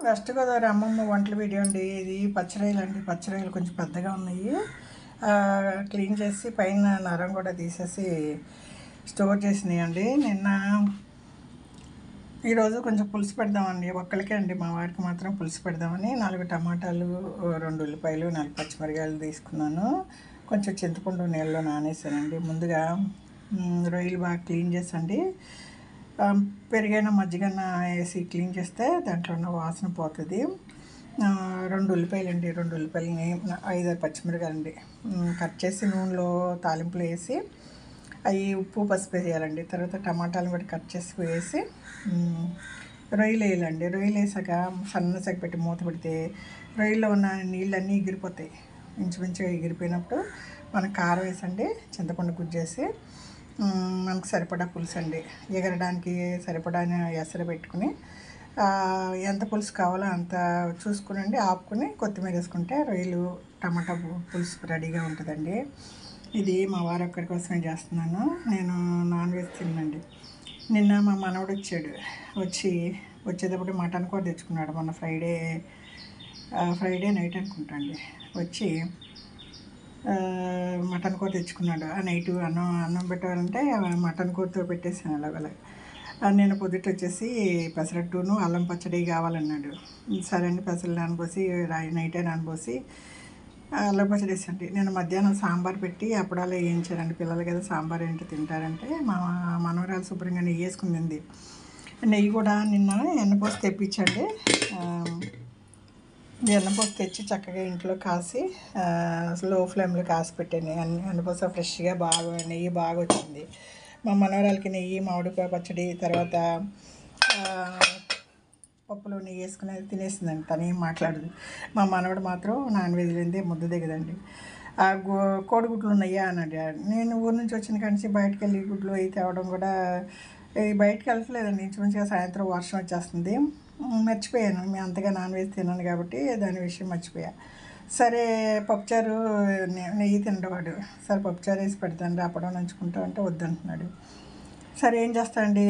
West Godavari అమ్మమ్మ వంటల video అండి. ఇది పచ్చిరొయ్యలు అండి. పచ్చిరొయ్యలు కొంచెం పెద్దగా ఉన్నాయి. క్లీన్ చేసి పైన నరం కూడా తీసేసి స్టోర్ చేసినాయి అండి. ఈరోజు కొంచెం పులుసు పెడదామండి. ఒక్కరికే అండి, మా వారికి మాత్రం పులుసు పెడదామని 4 టమాటాలు, 2 ఉల్లిపాయలు, 4 పచ్చిమిరకాయలు తీసుకున్నాను. కొంచెం చింతపండు నీళ్ళలో నానేసానండి. ముందుగా రొయ్యలు బాగా క్లీన్ చేసండి. పెరిగైనా మజ్జిగన్న వేసి క్లీన్ చేస్తే దాంట్లో ఉన్న వాసన పోతుంది. 2 ఉల్లిపాయలు అండి. 2 ఉల్లిపాయలని 5 పచ్చిమిరకాయలు అండి కట్ చేసి నూనెలో తాలింపులు వేసి అవి ఉప్పు పసుపు వేయాలండి. తర్వాత టమాటాలు కూడా కట్ చేసి వేసి రొయ్యలు వేయాలండి. రొయ్యలు వేసాక సన్నసగ పెట్టి మూత పెడితే రొయ్యలో ఉన్న నీళ్ళన్నీ ఎగిరిపోతాయి. ఇంచుమించుగా ఎగిరిపోయినప్పుడు మనం కారం వేసండి, చింతపండు గుజ్జేసి మనకు సరిపడా పులుసు అండి. ఎగరడానికి సరిపడా ఎసరు పెట్టుకుని ఎంత పులుసు కావాలో అంత చూసుకునండి, ఆపుకుని కొత్తిమీర వేసుకుంటే రొయ్యలు టమాటా పులుసు రెడీగా ఉంటుందండి. ఇది మా వారు ఒక్కడి కోసమే చేస్తున్నాను. నేను నాన్ వెజ్ తినండి. నిన్న మా మనవడు వచ్చేటప్పుడు మటన్ కూర తెచ్చుకున్నాడు. మొన్న ఫ్రైడే నైట్ అనుకుంటాండి. వచ్చి మటన్ కూర తెచ్చుకున్నాడు. ఆ నైట్ అన్నం పెట్టాలంటే మటన్ కూరతో పెట్టేసాను. అలాగ నేను పొద్దుట వచ్చేసి పెసరట్టును అల్లం పచ్చడి కావాలన్నాడు. సరే అండి, పెసలు నానబోసి నైటే నానబోసి అల్లం పచ్చడి వేసండి. నేను మధ్యాహ్నం సాంబార్ పెట్టి అప్పుడాలో వేయించానండి. పిల్లలు కదా సాంబార్ ఏంటో తింటారంటే మా మనవరాలు శుభ్రంగా నెయ్యి వేసుకుంది. నెయ్యి కూడా నిన్న ఎన్నపోసి తెప్పించండి. ఎన్నపోసి తెచ్చి చక్కగా ఇంట్లో కాసి స్లో ఫ్లేమ్లో కాసి పెట్టాను. ఎన్నపోస ఫ్రెష్గా బాగా నెయ్యి బాగా వచ్చింది. మా మనవరాలకి నెయ్యి, మామిడికాయ పచ్చడి, తర్వాత పప్పులో నెయ్యి వేసుకుని తినేసిందండి. తనేం మాట్లాడదు. మా మనవడు మాత్రం నాన్ వెజ్ లేనిదే ముద్ద దిగదండి. కోడిగుడ్లు ఉన్నాయా అన్నాడు. నేను ఊరి నుంచి వచ్చిన కానించి బయటకు వెళ్ళి గుడ్లు అవి తేవడం కూడా బయటకు వెళ్ళట్లేదండి. ఇంచుమించుగా సాయంత్రం వర్షం వచ్చేస్తుంది. మర్చిపోయాను, మేము అంతగా నాన్ వెజ్ తిన్నాను కాబట్టి దాని విషయం మర్చిపోయా. సరే పప్పుచారు నెయ్యి తినవాడు. సరే పప్పుచారు వేసి పెడతాను, అప్పడం నంచుకుంటా అంటే వద్దంటున్నాడు. సరే ఏం చేస్తానండి,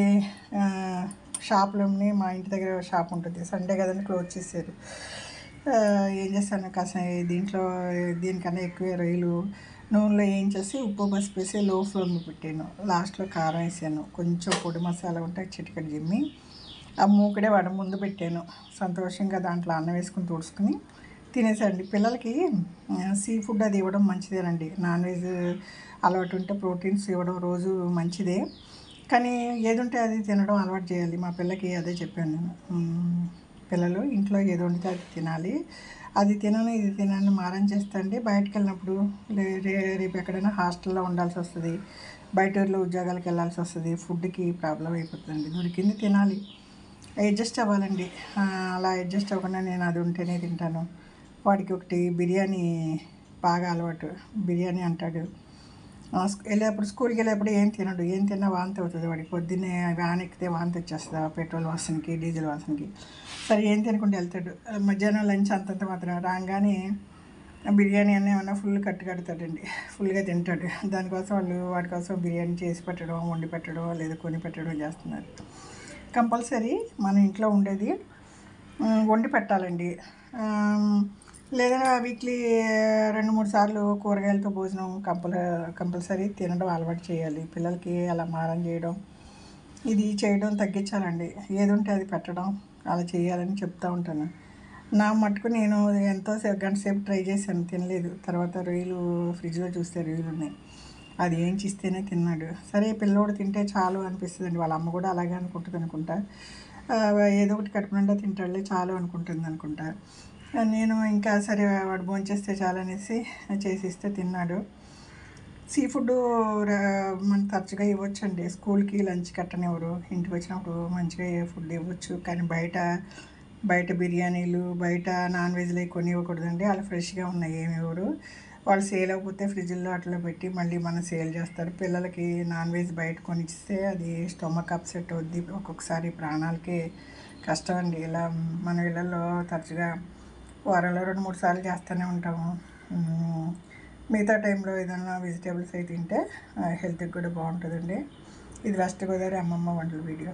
షాప్లోని మా ఇంటి దగ్గర షాప్ ఉంటుంది. సండే కదండి క్లోజ్ చేశారు. ఏం చేస్తాను, కాస్త దీనికన్నా ఎక్కువ రొయ్యలు నూనెలో వేయించేసి ఉప్పు పసుపు వేసి లో ఫ్లేమ్లో పెట్టాను. లాస్ట్లో కారం వేసాను, కొంచెం పొడి మసాలా ఉంటే చిటికెడు జిమ్మి ఆ మూకడే వాడు ముందు పెట్టాను. సంతోషంగా దాంట్లో అన్నం వేసుకుని తుడుచుకుని తినేసండి. పిల్లలకి సీ ఫుడ్ అది ఇవ్వడం మంచిదేనండి. నాన్ వెజ్ అలవాటు ఉంటే ప్రోటీన్స్ ఇవ్వడం రోజు మంచిదే, కానీ ఏది ఉంటే అది తినడం అలవాటు చేయాలి. మా పిల్లకి అదే చెప్పాను నేను. పిల్లలు ఇంట్లో ఏది వండితే అది తినాలి, అది తినను ఇది తినను మారం చేస్తండి. బయటకు వెళ్ళినప్పుడు రేపు ఎక్కడైనా హాస్టల్లో ఉండాల్సి వస్తుంది, బయట ఊళ్ళో ఉద్యోగాలకు వెళ్ళాల్సి వస్తుంది, ఫుడ్కి ప్రాబ్లం అయిపోతుందండి. దొరికింది తినాలి, అడ్జస్ట్ అవ్వాలండి. అలా అడ్జస్ట్ అవ్వకుండా నేను అది ఉంటేనే తింటాను. వాడికి ఒకటి బిర్యానీ బాగా అలవాటు. బిర్యానీ అంటాడు. స్కూల్కి వెళ్ళేప్పుడు ఏం తినడు. ఏం తిన్నా వాంతి అవుతుంది వాడికి. పొద్దున్నే వ్యాన్ ఎక్కితే వాంతి వచ్చేస్తుంది పెట్రోల్ వాసనకి, డీజిల్ వాసనకి. సరే ఏం తినకుండా వెళ్తాడు. మధ్యాహ్నం లంచ్ అంతంత మాత్రం రాగానే బిర్యానీ అన్నీ ఏమన్నా ఫుల్ కట్టుకడతాడండి. ఫుల్గా తింటాడు. దానికోసం వాడి కోసం బిర్యానీ చేసి పెట్టడం, వండి పెట్టడం, లేదా కొని పెట్టడం చేస్తున్నారు. కంపల్సరీ మన ఇంట్లో ఉండేది వండి పెట్టాలండి. లేదా వీక్లీ 2-3 సార్లు కూరగాయలతో భోజనం కంపల్సరీ తినడం అలవాటు చేయాలి. పిల్లలకి అలా మారం చేయడం, ఇది చేయడం తగ్గించాలండి. ఏది ఉంటే అది పెట్టడం అలా చేయాలని చెప్తూ ఉంటాను. నా మటుకు నేను గంట సేపు ట్రై చేశాను, తినలేదు. తర్వాత రొయ్యలు ఫ్రిడ్జ్లో చూస్తే రొయ్యలు ఉన్నాయి, అది ఏంచిస్తేనే తిన్నాడు. సరే పిల్లోడు తింటే చాలు అనిపిస్తుందండి. వాళ్ళ అమ్మ కూడా అలాగే అనుకుంటా. ఏదో ఒకటి కడుపు నిండా తింటాడులే చాలు అనుకుంటా. నేను ఇంకా సరే వాడు భోంచేస్తే చాలు అనేసి చేసిస్తే తిన్నాడు. సీ ఫుడ్ మనం తరచుగా ఇవ్వచ్చండి. స్కూల్కి లంచ్ కట్టనివ్వరు, ఇంటికి వచ్చినప్పుడు మంచిగా ఫుడ్ ఇవ్వచ్చు. కానీ బయట బిర్యానీలు, బయట నాన్ వెజ్లు కొని ఇవ్వకూడదండి. వాళ్ళు ఫ్రెష్గా ఉన్నాయి ఏమి ఇవ్వరు. వాళ్ళు సేల్ అయిపోతే ఫ్రిడ్జ్లో అట్లా పెట్టి మళ్ళీ మనం సేల్ చేస్తారు. పిల్లలకి నాన్ వెజ్ బయట కొనిస్తే అది స్టొమక్ అప్సెట్ అవుద్ది, ఒక్కొక్కసారి ప్రాణాలకి కష్టం అండి. ఇలా మన ఇళ్ళల్లో తరచుగా వారంలో 2-3 సార్లు చేస్తూనే ఉంటాము. మిగతా టైంలో ఏదైనా వెజిటేబుల్స్ అయి తింటే హెల్త్కి కూడా బాగుంటుందండి. ఇది వెస్ట్ గోదావరి అమ్మమ్మ వంటల వీడియో.